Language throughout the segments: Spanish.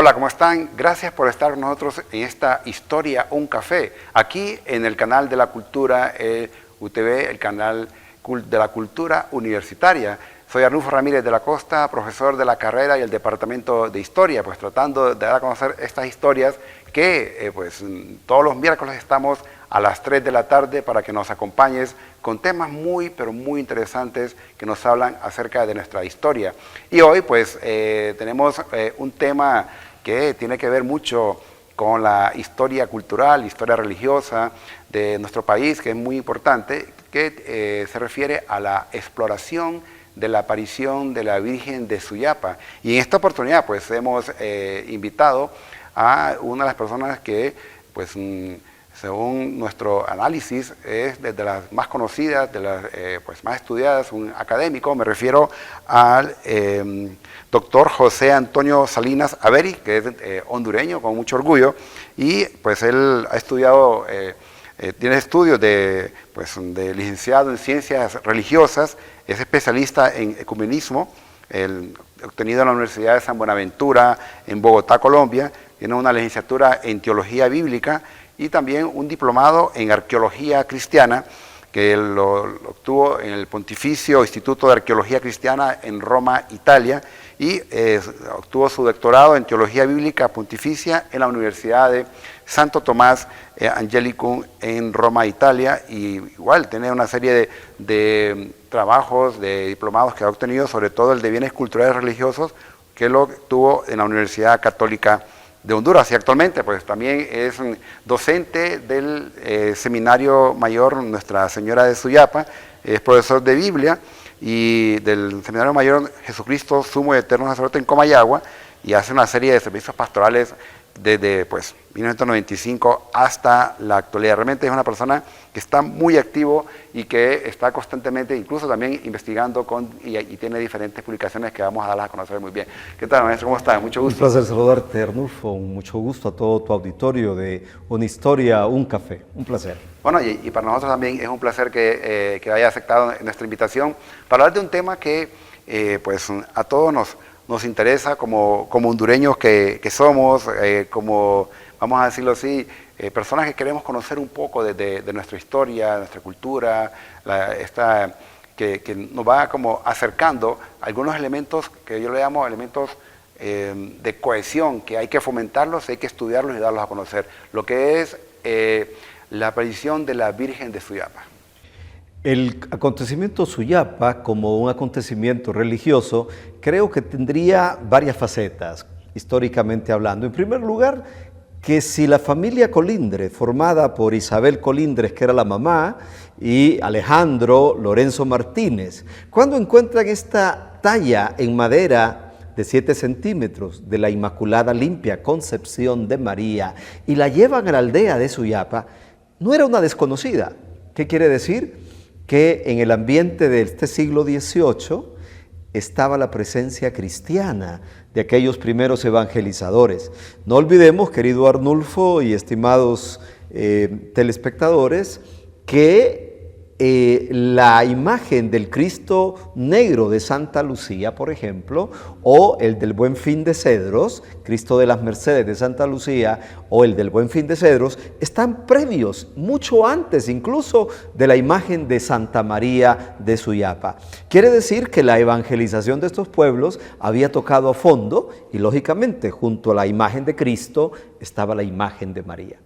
Hola, ¿cómo están? Gracias por estar con nosotros en esta Historia Un Café, aquí en el canal de la cultura UTV, el canal de la cultura universitaria. Soy Arnulfo Ramírez de la Costa, profesor de la carrera y el departamento de Historia, pues tratando de dar a conocer estas historias que todos los miércoles estamos a las 3 de la tarde para que nos acompañes con temas muy, pero muy interesantes que nos hablan acerca de nuestra historia. Y hoy pues tenemos un tema que tiene que ver mucho con la historia cultural, historia religiosa de nuestro país, que es muy importante, que se refiere a la exploración de la aparición de la Virgen de Suyapa. Y en esta oportunidad pues hemos invitado a una de las personas que pues según nuestro análisis es de las más conocidas, de las más estudiadas, un académico. Me refiero al doctor José Antonio Salinas Averi, que es hondureño con mucho orgullo, y pues él ha estudiado, tiene estudios de licenciado en ciencias religiosas, es especialista en ecumenismo, obtenido en la Universidad de San Buenaventura en Bogotá, Colombia. Tiene una licenciatura en teología bíblica y también un diplomado en arqueología cristiana, que lo obtuvo en el Pontificio Instituto de Arqueología Cristiana en Roma, Italia, y obtuvo su doctorado en teología bíblica pontificia en la Universidad de Santo Tomás Angelicum en Roma, Italia, y igual tiene una serie de trabajos, de diplomados que ha obtenido, sobre todo el de bienes culturales religiosos, que lo tuvo en la Universidad Católica de Honduras, y actualmente pues también es docente del Seminario Mayor Nuestra Señora de Suyapa, es profesor de Biblia y del Seminario Mayor Jesucristo Sumo y Eterno Sacerdote en Comayagua, y hace una serie de servicios pastorales desde 1995 hasta la actualidad. Realmente es una persona que está muy activo y que está constantemente, incluso también investigando y tiene diferentes publicaciones que vamos a darlas a conocer muy bien. ¿Qué tal, maestro? ¿Cómo está? Mucho gusto. Un placer saludarte, Arnulfo. Mucho gusto a todo tu auditorio de Una Historia, Un Café. Un placer. Bueno, y para nosotros también es un placer que haya aceptado nuestra invitación para hablar de un tema que a todos nos interesa como hondureños que somos, como, vamos a decirlo así, personas que queremos conocer un poco de nuestra historia, nuestra cultura, que nos va como acercando algunos elementos que yo le llamo elementos de cohesión, que hay que fomentarlos, hay que estudiarlos y darlos a conocer. Lo que es la aparición de la Virgen de Suyapa. El acontecimiento Suyapa, como un acontecimiento religioso, creo que tendría varias facetas, históricamente hablando. En primer lugar, que si la familia Colindres, formada por Isabel Colindres, que era la mamá, y Alejandro Lorenzo Martínez, cuando encuentran esta talla en madera de 7 centímetros de la Inmaculada Limpia Concepción de María y la llevan a la aldea de Suyapa, no era una desconocida. ¿Qué quiere decir? Que en el ambiente de este siglo XVIII estaba la presencia cristiana de aquellos primeros evangelizadores. No olvidemos, querido Arnulfo y estimados telespectadores, que la imagen del Cristo Negro de Santa Lucía, por ejemplo, o el del Buen Fin de Cedros, Cristo de las Mercedes de Santa Lucía, o el del Buen Fin de Cedros, están previos, mucho antes incluso de la imagen de Santa María de Suyapa. Quiere decir que la evangelización de estos pueblos había tocado a fondo y, lógicamente, junto a la imagen de Cristo estaba la imagen de María.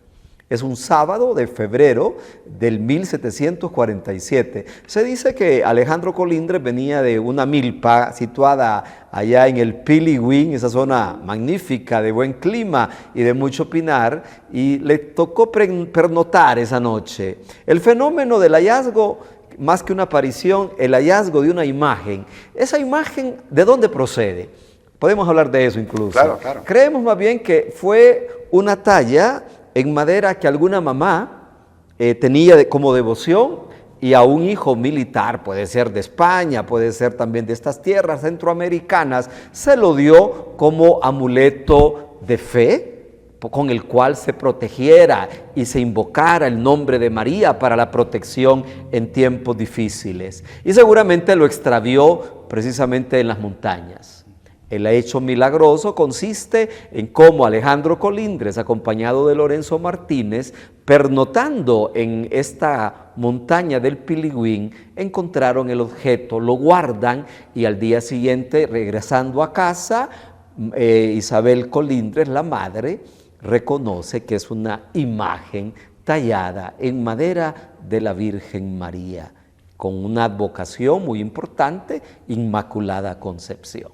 Es un sábado de febrero del 1747. Se dice que Alejandro Colindres venía de una milpa situada allá en el Piligüín, esa zona magnífica de buen clima y de mucho pinar, y le tocó pernotar esa noche. El fenómeno del hallazgo, más que una aparición, el hallazgo de una imagen. Esa imagen, ¿de dónde procede? Podemos hablar de eso incluso. Claro, claro. Creemos más bien que fue una talla en madera que alguna mamá tenía como devoción, y a un hijo militar, puede ser de España, puede ser también de estas tierras centroamericanas, se lo dio como amuleto de fe, con el cual se protegiera y se invocara el nombre de María para la protección en tiempos difíciles. Y seguramente lo extravió precisamente en las montañas. El hecho milagroso consiste en cómo Alejandro Colindres, acompañado de Lorenzo Martínez, pernotando en esta montaña del Piligüín, encontraron el objeto, lo guardan y al día siguiente, regresando a casa, Isabel Colindres, la madre, reconoce que es una imagen tallada en madera de la Virgen María, con una advocación muy importante, Inmaculada Concepción.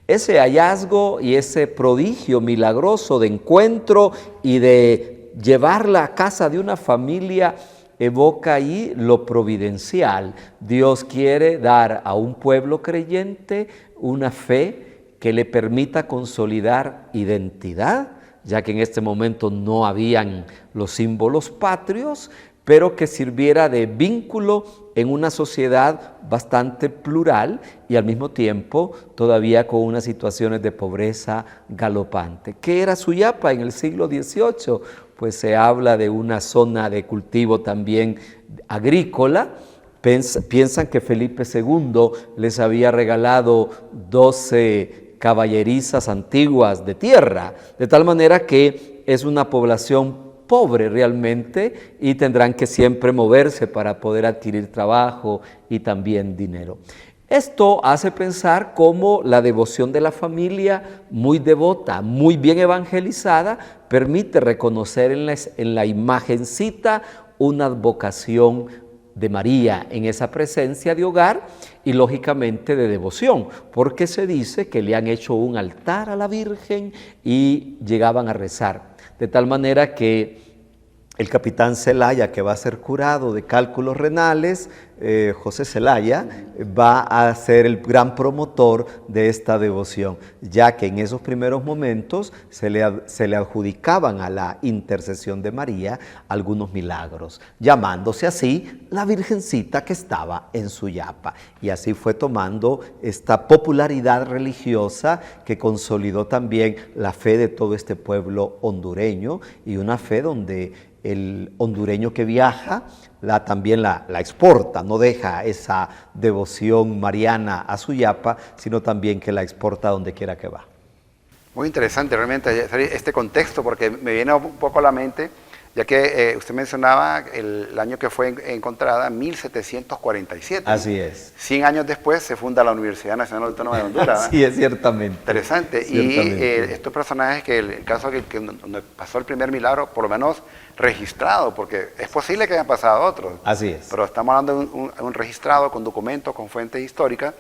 Ese hallazgo y ese prodigio milagroso de encuentro y de llevarla a casa de una familia evoca ahí lo providencial. Dios quiere dar a un pueblo creyente una fe que le permita consolidar identidad, ya que en este momento no habían los símbolos patrios, pero que sirviera de vínculo en una sociedad bastante plural y al mismo tiempo todavía con unas situaciones de pobreza galopante. ¿Qué era Suyapa en el siglo XVIII? Pues se habla de una zona de cultivo también agrícola. Piensan que Felipe II les había regalado 12 caballerizas antiguas de tierra, de tal manera que es una población pobre realmente y tendrán que siempre moverse para poder adquirir trabajo y también dinero. Esto hace pensar cómo la devoción de la familia, muy devota, muy bien evangelizada, permite reconocer en la imagencita una advocación de María en esa presencia de hogar y lógicamente de devoción, porque se dice que le han hecho un altar a la Virgen y llegaban a rezar. De tal manera que el capitán Zelaya, que va a ser curado de cálculos renales, José Zelaya, va a ser el gran promotor de esta devoción, ya que en esos primeros momentos se le adjudicaban a la intercesión de María algunos milagros, llamándose así la Virgencita que estaba en Suyapa. Y así fue tomando esta popularidad religiosa que consolidó también la fe de todo este pueblo hondureño, y una fe donde el hondureño que viaja también la exporta, no deja esa devoción mariana a Suyapa, sino también que la exporta donde quiera que va. Muy interesante realmente este contexto, porque me viene un poco a la mente, ya que usted mencionaba el año que fue encontrada, 1747. Así es. 100 años después se funda la Universidad Nacional Autónoma de Honduras. Así es, ciertamente. Interesante. Ciertamente. Y estos personajes, que el caso que donde pasó el primer milagro, por lo menos registrado, porque es posible que hayan pasado otros. Así es. Pero estamos hablando de un registrado con documentos, con fuentes históricas.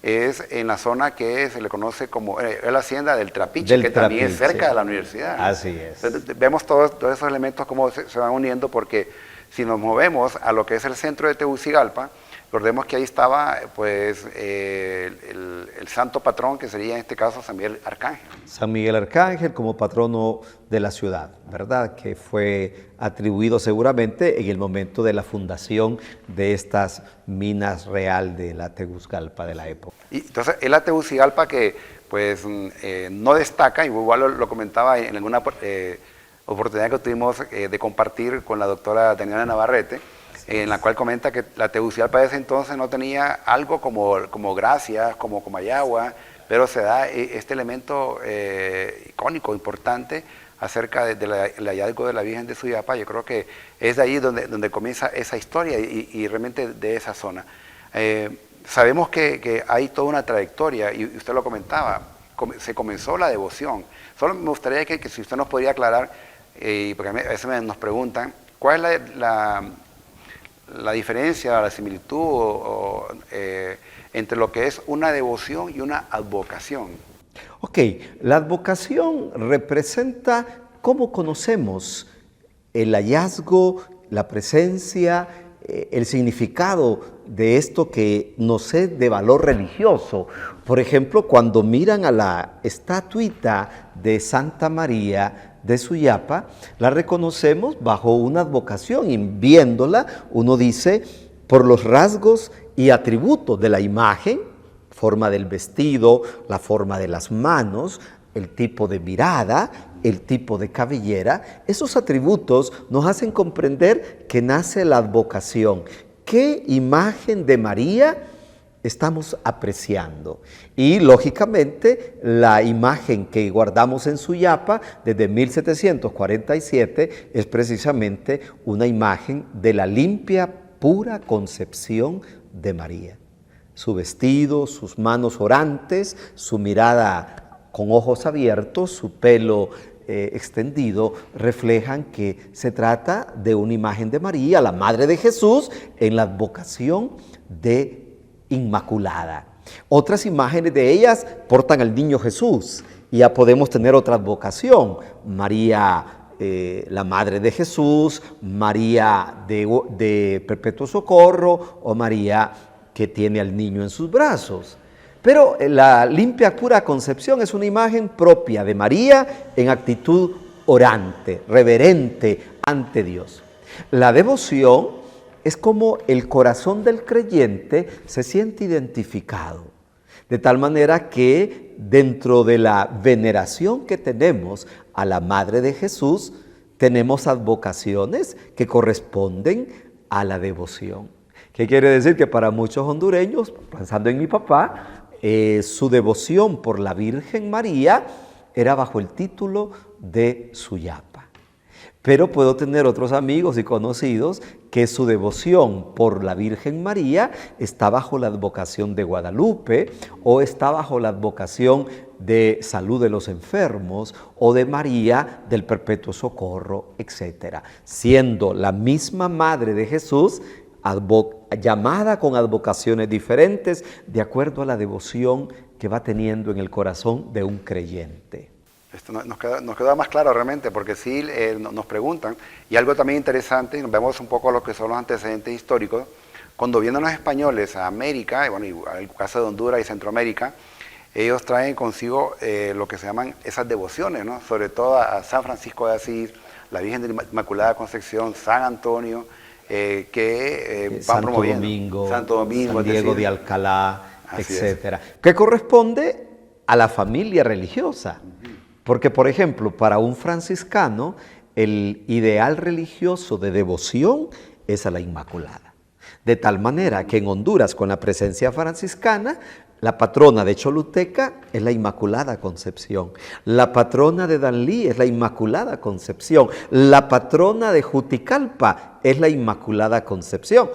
Es en la zona que se le conoce como la hacienda del Trapiche, que también es cerca de la universidad. Así es. Entonces, vemos todos esos elementos cómo se van uniendo, porque si nos movemos a lo que es el centro de Tegucigalpa, recordemos que ahí estaba pues el santo patrón, que sería en este caso San Miguel Arcángel. San Miguel Arcángel como patrono de la ciudad, ¿verdad? Que fue atribuido seguramente en el momento de la fundación de estas minas real de la Tegucigalpa de la época. Y entonces es la Tegucigalpa que pues no destaca, y igual lo comentaba en alguna oportunidad que tuvimos de compartir con la doctora Daniela Navarrete, en la cual comenta que la Tegucigalpa de ese entonces no tenía algo como Gracias, como Comayagua, pero se da este elemento icónico, importante, acerca del hallazgo de la Virgen de Suyapa. Yo creo que es de ahí donde comienza esa historia y realmente de esa zona. Sabemos que hay toda una trayectoria, y usted lo comentaba, se comenzó la devoción. Solo me gustaría que si usted nos podría aclarar, porque a veces nos preguntan, ¿cuál es la diferencia, la similitud entre lo que es una devoción y una advocación? Ok, la advocación representa cómo conocemos el hallazgo, la presencia, el significado de esto que nos es de valor religioso. Por ejemplo, cuando miran a la estatuita de Santa María de Suyapa, la reconocemos bajo una advocación, y viéndola uno dice, por los rasgos y atributos de la imagen, forma del vestido, la forma de las manos, el tipo de mirada, el tipo de cabellera, esos atributos nos hacen comprender que nace la advocación. ¿Qué imagen de María estamos apreciando. Y lógicamente la imagen que guardamos en Suyapa desde 1747 es precisamente una imagen de la limpia, pura concepción de María. Su vestido, sus manos orantes, su mirada con ojos abiertos, su pelo extendido, reflejan que se trata de una imagen de María, la Madre de Jesús, en la advocación de Inmaculada. Otras imágenes de ellas portan al niño Jesús, y ya podemos tener otra advocación, María la Madre de Jesús, María de Perpetuo Socorro, o María que tiene al niño en sus brazos. Pero la limpia, pura concepción es una imagen propia de María en actitud orante, reverente ante Dios. La devoción es como el corazón del creyente se siente identificado, de tal manera que dentro de la veneración que tenemos a la Madre de Jesús, tenemos advocaciones que corresponden a la devoción. ¿Qué quiere decir? Que para muchos hondureños, pensando en mi papá, su devoción por la Virgen María era bajo el título de Suyapa. Pero puedo tener otros amigos y conocidos que su devoción por la Virgen María está bajo la advocación de Guadalupe, o está bajo la advocación de Salud de los Enfermos, o de María del Perpetuo Socorro, etc. Siendo la misma Madre de Jesús llamada con advocaciones diferentes de acuerdo a la devoción que va teniendo en el corazón de un creyente. Esto nos queda más claro realmente, porque sí nos preguntan, y algo también interesante, nos vemos un poco lo que son los antecedentes históricos, cuando vienen los españoles a América, y bueno, y el caso de Honduras y Centroamérica, ellos traen consigo lo que se llaman esas devociones, ¿no? Sobre todo a San Francisco de Asís, la Virgen de la Inmaculada Concepción, San Antonio, que van promoviendo. Santo Domingo, San Diego de Alcalá, etcétera, es. que corresponde a la familia religiosa. Porque, por ejemplo, para un franciscano, el ideal religioso de devoción es a la Inmaculada. De tal manera que en Honduras, con la presencia franciscana, la patrona de Choluteca es la Inmaculada Concepción. La patrona de Danlí es la Inmaculada Concepción. La patrona de Juticalpa es la Inmaculada Concepción.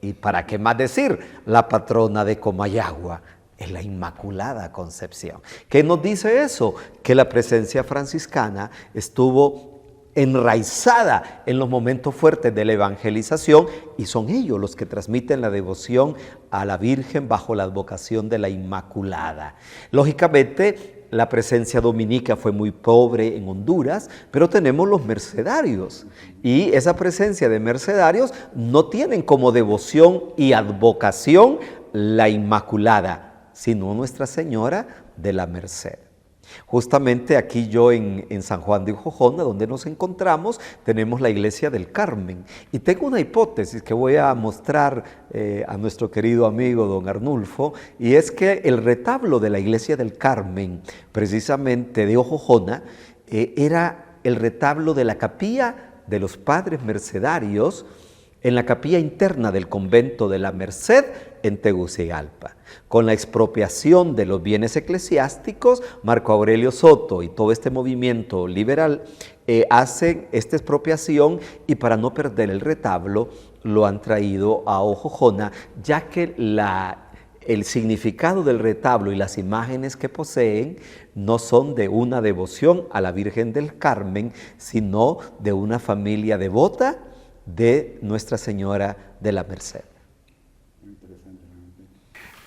¿Y para qué más decir? La patrona de Comayagua es la Inmaculada Concepción. ¿Qué nos dice eso? Que la presencia franciscana estuvo enraizada en los momentos fuertes de la evangelización, y son ellos los que transmiten la devoción a la Virgen bajo la advocación de la Inmaculada. Lógicamente, la presencia dominica fue muy pobre en Honduras, pero tenemos los mercedarios, y esa presencia de mercedarios no tienen como devoción y advocación la Inmaculada, sino Nuestra Señora de la Merced. Justamente aquí yo en San Juan de Jojona, donde nos encontramos, tenemos la Iglesia del Carmen. Y tengo una hipótesis que voy a mostrar a nuestro querido amigo don Arnulfo, y es que el retablo de la Iglesia del Carmen, precisamente de Jojona, era el retablo de la capilla de los padres mercedarios en la capilla interna del convento de la Merced en Tegucigalpa. Con la expropiación de los bienes eclesiásticos, Marco Aurelio Soto y todo este movimiento liberal hacen esta expropiación, y para no perder el retablo lo han traído a Jojona, ya que el significado del retablo y las imágenes que poseen no son de una devoción a la Virgen del Carmen, sino de una familia devota de Nuestra Señora de la Merced.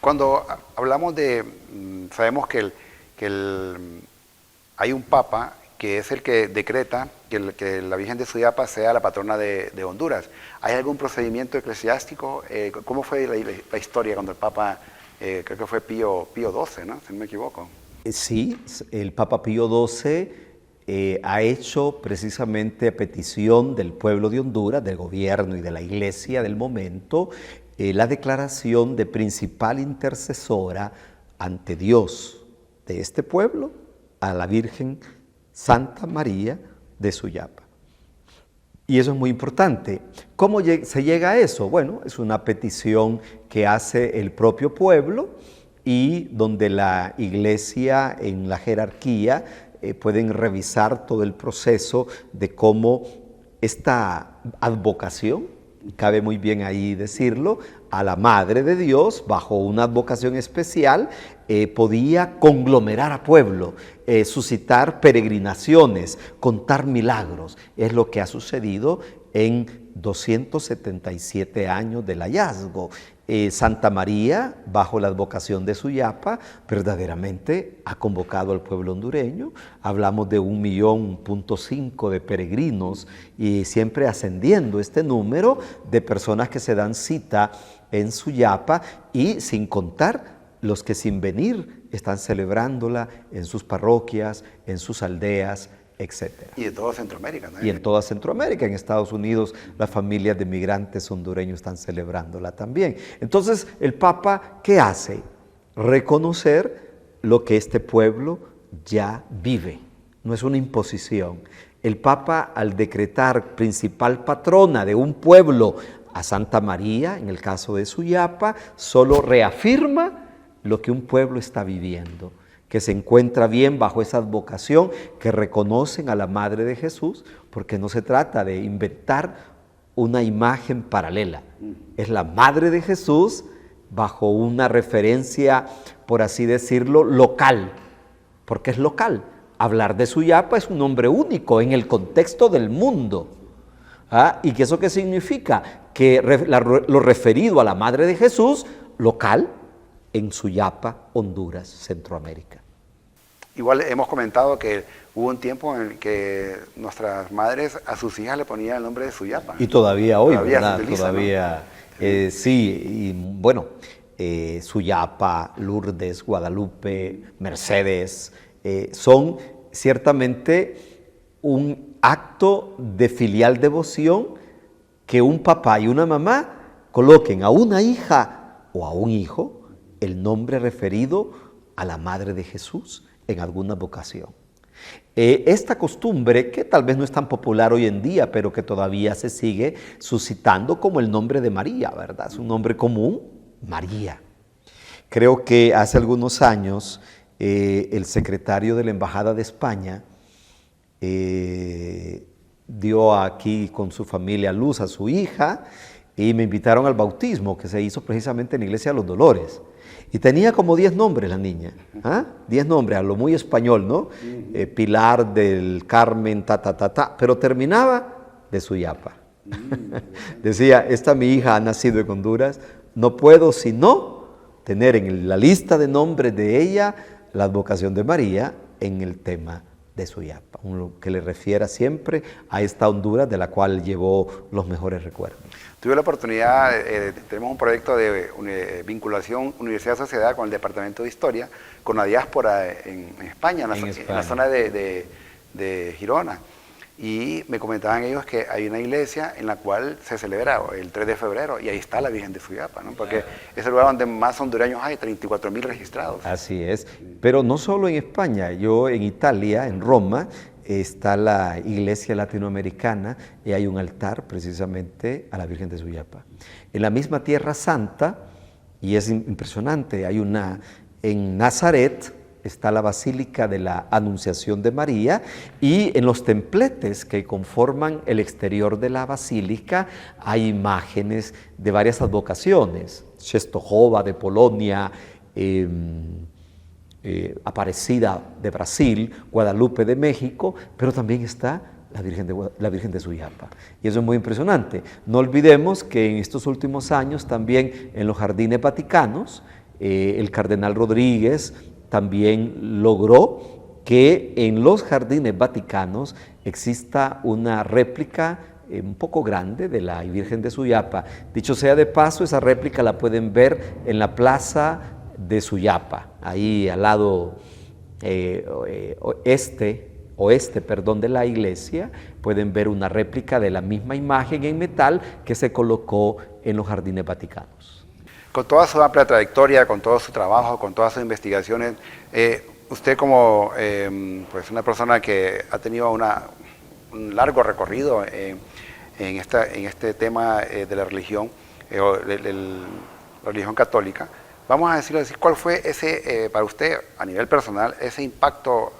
Cuando hablamos sabemos que hay un papa que es el que decreta que la Virgen de Suyapa sea la patrona de Honduras. ¿Hay algún procedimiento eclesiástico? ¿Cómo fue la historia cuando el papa, creo que fue Pío XII, ¿no? Si no me equivoco? Sí, el Papa Pío XII ha hecho precisamente a petición del pueblo de Honduras, del gobierno y de la iglesia del momento, la declaración de principal intercesora ante Dios de este pueblo a la Virgen Santa María de Suyapa. Y eso es muy importante. ¿Cómo se llega a eso? Bueno, es una petición que hace el propio pueblo y donde la iglesia en la jerarquía pueden revisar todo el proceso de cómo esta advocación, cabe muy bien ahí decirlo, a la Madre de Dios, bajo una advocación especial, podía conglomerar a pueblo, suscitar peregrinaciones, contar milagros. Es lo que ha sucedido en 277 años del hallazgo. Santa María, bajo la advocación de Suyapa, verdaderamente ha convocado al pueblo hondureño. Hablamos de 1,5 millones de peregrinos y siempre ascendiendo este número de personas que se dan cita en Suyapa, y sin contar los que sin venir están celebrándola en sus parroquias, en sus aldeas, etc. Y de toda Centroamérica, ¿no? Y en toda Centroamérica, en Estados Unidos, las familias de migrantes hondureños están celebrándola también. Entonces, el Papa, ¿qué hace? Reconocer lo que este pueblo ya vive. No es una imposición. El Papa, al decretar principal patrona de un pueblo a Santa María, en el caso de Suyapa, solo reafirma lo que un pueblo está viviendo, que se encuentra bien bajo esa advocación, que reconocen a la Madre de Jesús, porque no se trata de inventar una imagen paralela. Es la Madre de Jesús bajo una referencia, por así decirlo, local, porque es local. Hablar de Suyapa es un nombre único en el contexto del mundo. ¿Y que eso qué significa? Que lo referido a la Madre de Jesús, local, en Suyapa, Honduras, Centroamérica. Igual hemos comentado que hubo un tiempo en que nuestras madres a sus hijas le ponían el nombre de Suyapa. Y todavía hoy, ¿verdad? Se utiliza, todavía, ¿no? Sí, y bueno, Suyapa, Lourdes, Guadalupe, Mercedes, son ciertamente un acto de filial devoción que un papá y una mamá coloquen a una hija o a un hijo el nombre referido a la Madre de Jesús en alguna vocación. Esta costumbre, que tal vez no es tan popular hoy en día, pero que todavía se sigue suscitando como el nombre de María, ¿verdad? Es un nombre común, María. Creo que hace algunos años el secretario de la Embajada de España dio aquí con su familia a luz a su hija y me invitaron al bautismo que se hizo precisamente en la Iglesia de los Dolores. Y tenía como 10 nombres la niña, 10 nombres, a lo muy español, ¿no? Pilar del Carmen, pero terminaba de Suyapa. Decía, esta mi hija ha nacido en Honduras, no puedo sino tener en la lista de nombres de ella la advocación de María en el tema de Suyapa, que le refiera siempre a esta Honduras de la cual llevó los mejores recuerdos. Tuve la oportunidad, tenemos un proyecto de vinculación universidad-sociedad con el Departamento de Historia, con la diáspora en España, en la zona de Girona. Y me comentaban ellos que hay una iglesia en la cual se celebra el 3 de febrero y ahí está la Virgen de Suyapa, ¿no? Porque es el lugar donde más hondureños hay, 34.000 registrados. Así es, pero no solo en España, yo en Italia, en Roma, está la iglesia latinoamericana y hay un altar precisamente a la Virgen de Suyapa. En la misma Tierra Santa, y es impresionante, hay una en Nazaret, está la Basílica de la Anunciación de María, y en los templetes que conforman el exterior de la basílica hay imágenes de varias advocaciones, Czestochowa de Polonia, Aparecida de Brasil, Guadalupe de México, pero también está la Virgen de Suyapa. Y eso es muy impresionante. No olvidemos que en estos últimos años también en los jardines vaticanos, el cardenal Rodríguez también logró que en los jardines vaticanos exista una réplica un poco grande de la Virgen de Suyapa. Dicho sea de paso, esa réplica la pueden ver en la plaza de Suyapa, ahí al lado oeste de la iglesia, pueden ver una réplica de la misma imagen en metal que se colocó en los jardines vaticanos. Con toda su amplia trayectoria, con todo su trabajo, con todas sus investigaciones, usted como pues una persona que ha tenido un largo recorrido en este tema de la religión, la religión católica. Vamos a decirlo así, ¿cuál fue para usted, a nivel personal, ese impacto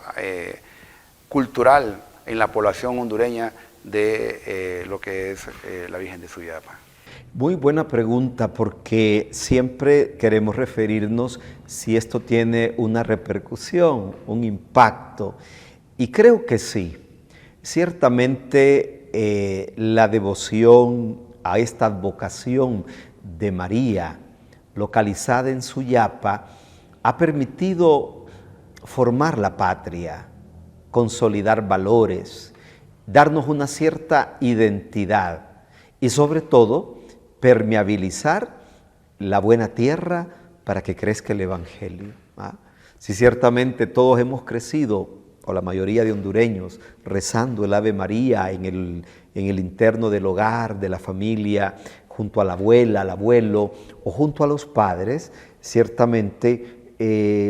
cultural en la población hondureña de lo que es la Virgen de Suyapa? Muy buena pregunta, porque siempre queremos referirnos si esto tiene una repercusión, un impacto, y creo que sí. Ciertamente la devoción a esta advocación de María, localizada en Suyapa, ha permitido formar la patria, consolidar valores, darnos una cierta identidad y sobre todo permeabilizar la buena tierra para que crezca el Evangelio. Si ciertamente todos hemos crecido, o la mayoría de hondureños, rezando el Ave María en el interno del hogar, de la familia, junto a la abuela, al abuelo o junto a los padres, ciertamente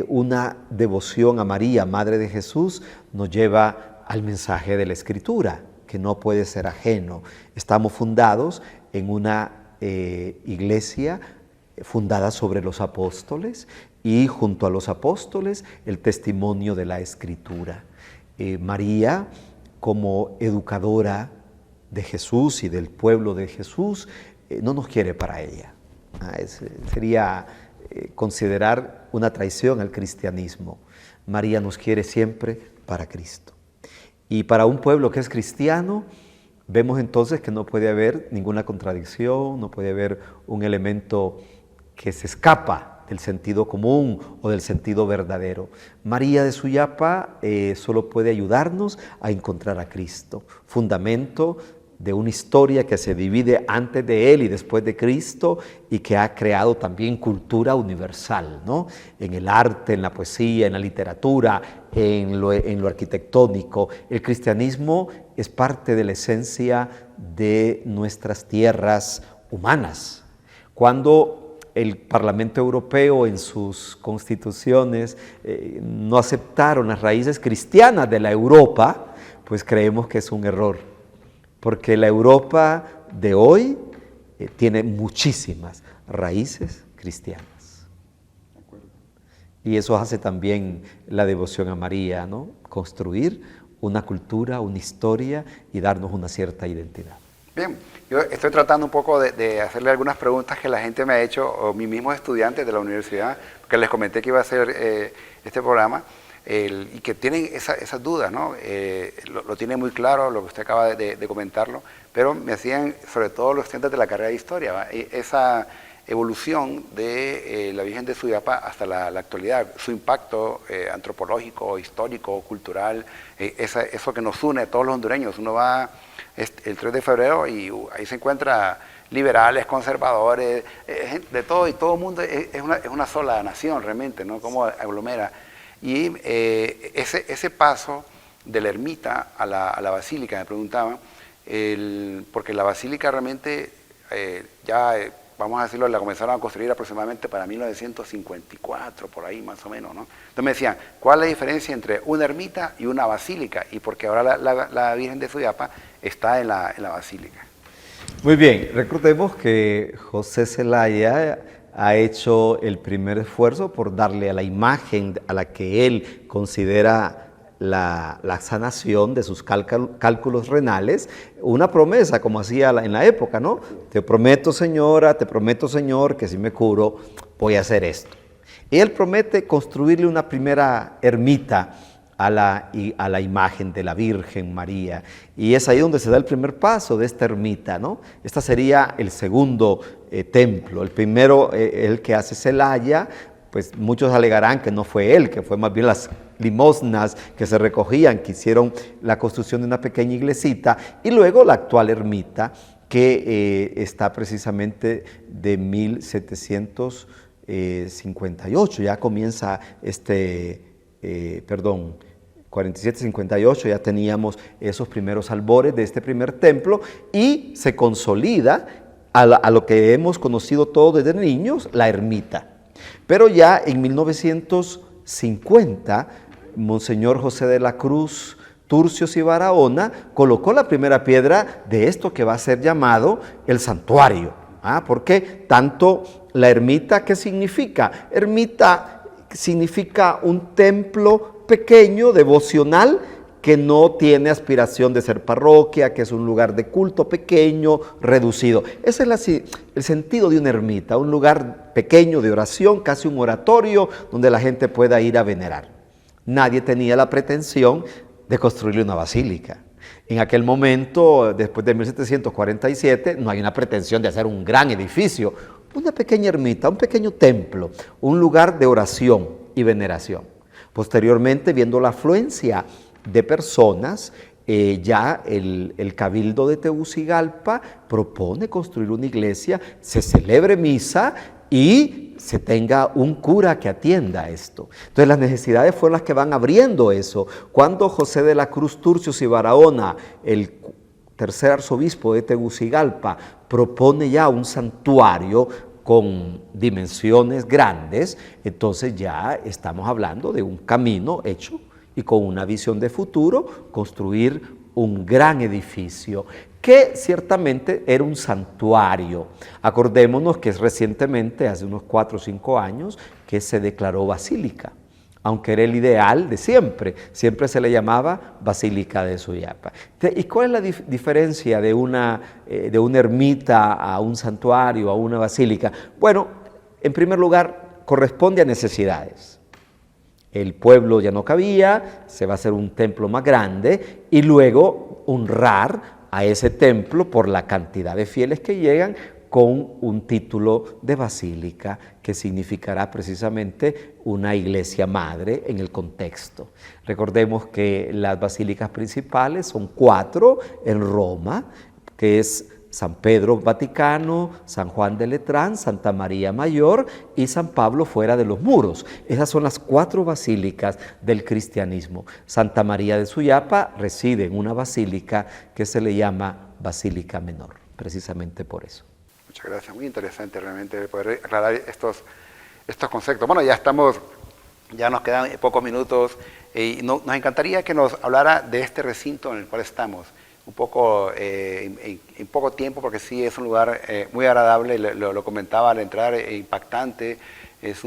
una devoción a María, Madre de Jesús, nos lleva al mensaje de la Escritura, que no puede ser ajeno. Estamos fundados en una iglesia fundada sobre los apóstoles y junto a los apóstoles el testimonio de la Escritura. María, como educadora de Jesús y del pueblo de Jesús, no nos quiere para ella. Sería considerar una traición al cristianismo. María nos quiere siempre para Cristo. Y para un pueblo que es cristiano, vemos entonces que no puede haber ninguna contradicción, no puede haber un elemento que se escapa del sentido común o del sentido verdadero. María de Suyapa solo puede ayudarnos a encontrar a Cristo, fundamento de una historia que se divide antes de Él y después de Cristo y que ha creado también cultura universal, ¿no? En el arte, en la poesía, en la literatura, en lo arquitectónico. El cristianismo es parte de la esencia de nuestras tierras humanas. Cuando el Parlamento Europeo en sus constituciones no aceptaron las raíces cristianas de la Europa, pues creemos que es un error, porque la Europa de hoy tiene muchísimas raíces cristianas. Y eso hace también la devoción a María, ¿no? Construir una cultura, una historia y darnos una cierta identidad. Bien, yo estoy tratando un poco de hacerle algunas preguntas que la gente me ha hecho, o mis mismos estudiantes de la universidad, porque les comenté que iba a hacer este programa, y que tienen esas dudas, ¿no? Lo tiene muy claro, lo que usted acaba de comentarlo, pero me hacían, sobre todo los estudiantes de la carrera de Historia, esa evolución de la Virgen de Suyapa hasta la actualidad, su impacto antropológico, histórico, cultural, eso que nos une a todos los hondureños. Uno va el 3 de febrero y ahí se encuentra liberales, conservadores, de todo, y todo el mundo es una sola nación realmente, ¿no? Como aglomera. Y ese paso de la ermita a la basílica, me preguntaban, porque la basílica realmente vamos a decirlo, la comenzaron a construir aproximadamente para 1954, por ahí más o menos, ¿no? Entonces me decían, ¿cuál es la diferencia entre una ermita y una basílica? Y porque ahora la Virgen de Suyapa está en la basílica. Muy bien, recordemos que José Zelaya ha hecho el primer esfuerzo por darle a la imagen a la que él considera la sanación de sus cálculos renales, una promesa como hacía en la época, ¿no? Te prometo, señora, te prometo, señor, que si me curo voy a hacer esto. Y él promete construirle una primera ermita a la imagen de la Virgen María, y es ahí donde se da el primer paso de esta ermita, ¿no? Este sería el segundo templo. El primero, el que hace Zelaya, pues muchos alegarán que no fue él, que fue más bien las limosnas que se recogían, que hicieron la construcción de una pequeña iglesita, y luego la actual ermita, que está precisamente de 1758, ya comienza 47-58, ya teníamos esos primeros albores de este primer templo, y se consolida a lo que hemos conocido todos desde niños, la ermita. Pero ya en 1950, Monseñor José de la Cruz Turcios y Barahona colocó la primera piedra de esto que va a ser llamado el santuario. ¿Por qué? Tanto la ermita, ¿qué significa? Ermita significa un templo pequeño, devocional, que no tiene aspiración de ser parroquia, que es un lugar de culto pequeño, reducido. Ese es el sentido de una ermita, un lugar pequeño de oración, casi un oratorio, donde la gente pueda ir a venerar. Nadie tenía la pretensión de construirle una basílica. En aquel momento, después de 1747, no hay una pretensión de hacer un gran edificio, una pequeña ermita, un pequeño templo, un lugar de oración y veneración. Posteriormente, viendo la afluencia de personas, ya el Cabildo de Tegucigalpa propone construir una iglesia, se celebre misa y se tenga un cura que atienda esto. Entonces las necesidades fueron las que van abriendo eso. Cuando José de la Cruz Turcios y Barahona, el tercer arzobispo de Tegucigalpa, propone ya un santuario con dimensiones grandes, entonces ya estamos hablando de un camino hecho y con una visión de futuro, construir un gran edificio que ciertamente era un santuario. Acordémonos que es recientemente, hace unos 4 o 5 años, que se declaró basílica, aunque era el ideal de siempre se le llamaba Basílica de Suyapa. ¿Y cuál es la diferencia de una ermita a un santuario, a una basílica? Bueno, en primer lugar, corresponde a necesidades. El pueblo ya no cabía, se va a hacer un templo más grande y luego honrar a ese templo por la cantidad de fieles que llegan con un título de basílica que significará precisamente una iglesia madre en el contexto. Recordemos que las basílicas principales son 4 en Roma, que es San Pedro Vaticano, San Juan de Letrán, Santa María Mayor y San Pablo fuera de los muros. Esas son las 4 basílicas del cristianismo. Santa María de Suyapa reside en una basílica que se le llama Basílica Menor, precisamente por eso. Muchas gracias, muy interesante realmente poder aclarar estos conceptos. Bueno, ya nos quedan pocos minutos y nos encantaría que nos hablara de este recinto en el cual estamos. Un poco, en poco tiempo, porque sí es un lugar muy agradable, lo comentaba al entrar, impactante, es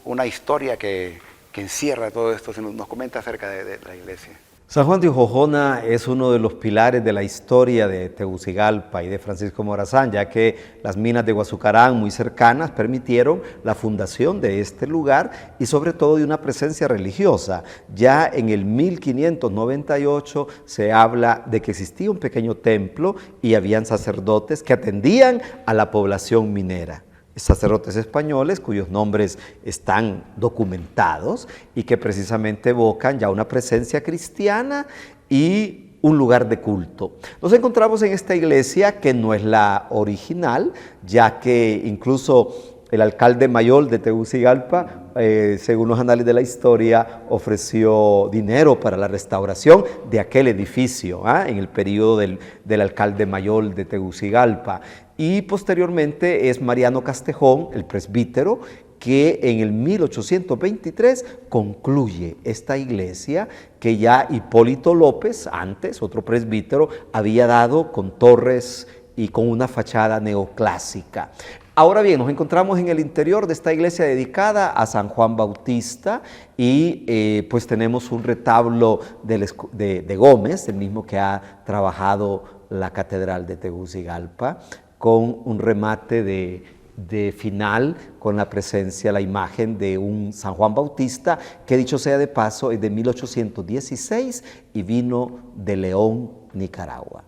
una historia que encierra todo esto. Nos comenta acerca de la iglesia. San Juan de Jojona es uno de los pilares de la historia de Tegucigalpa y de Francisco Morazán, ya que las minas de Guazucarán, muy cercanas, permitieron la fundación de este lugar y sobre todo de una presencia religiosa. Ya en el 1598 se habla de que existía un pequeño templo y habían sacerdotes que atendían a la población minera. Sacerdotes españoles cuyos nombres están documentados y que precisamente evocan ya una presencia cristiana y un lugar de culto. Nos encontramos en esta iglesia que no es la original, ya que incluso el alcalde mayor de Tegucigalpa, según los anales de la historia, ofreció dinero para la restauración de aquel edificio en el periodo del alcalde mayor de Tegucigalpa. Y posteriormente es Mariano Castejón, el presbítero, que en el 1823 concluye esta iglesia que ya Hipólito López, antes otro presbítero, había dado con torres y con una fachada neoclásica. Ahora bien, nos encontramos en el interior de esta iglesia dedicada a San Juan Bautista y pues tenemos un retablo de Gómez, el mismo que ha trabajado la Catedral de Tegucigalpa, con un remate de final con la presencia, la imagen de un San Juan Bautista, que dicho sea de paso es de 1816 y vino de León, Nicaragua.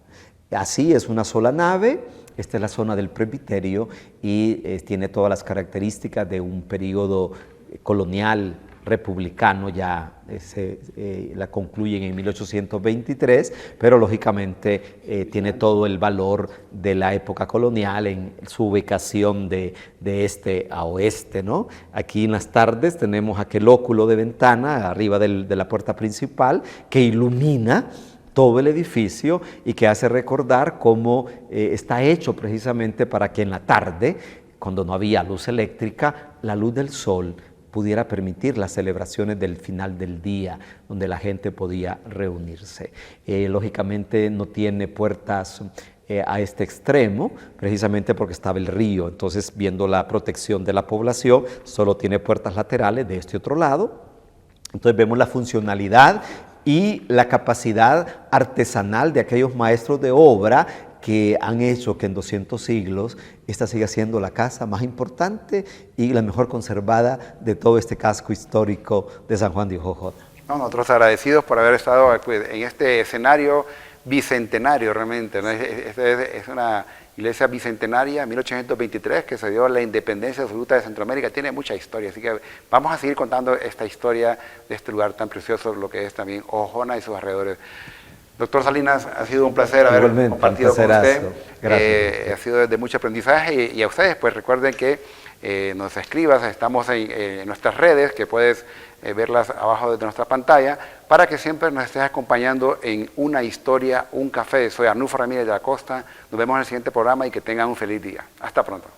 Así es una sola nave. Esta es la zona del presbiterio y tiene todas las características de un periodo colonial republicano, ya la concluyen en 1823, pero lógicamente tiene todo el valor de la época colonial en su ubicación de este a oeste, ¿no? Aquí en las tardes tenemos aquel óculo de ventana arriba de la puerta principal que ilumina todo el edificio y que hace recordar cómo está hecho precisamente para que en la tarde, cuando no había luz eléctrica, la luz del sol pudiera permitir las celebraciones del final del día, donde la gente podía reunirse. Lógicamente no tiene puertas a este extremo, precisamente porque estaba el río, entonces viendo la protección de la población, solo tiene puertas laterales de este otro lado. Entonces vemos la funcionalidad y la capacidad artesanal de aquellos maestros de obra que han hecho que en 200 siglos esta siga siendo la casa más importante y la mejor conservada de todo este casco histórico de San Juan de Jojota. No, nosotros agradecidos por haber estado pues, en este escenario bicentenario realmente, ¿no? Es una iglesia bicentenaria, 1823, que se dio la independencia absoluta de Centroamérica, tiene mucha historia, así que vamos a seguir contando esta historia de este lugar tan precioso, lo que es también Jojona y sus alrededores. Doctor Salinas, ha sido un placer haber compartido con usted. Gracias. Ha sido de mucho aprendizaje y a ustedes, pues recuerden que nos escribas, estamos en nuestras redes, que puedes verlas abajo de nuestra pantalla, para que siempre nos estés acompañando en Una Historia, un Café. Soy Arnulfo Ramírez de la Costa, nos vemos en el siguiente programa y que tengan un feliz día. Hasta pronto.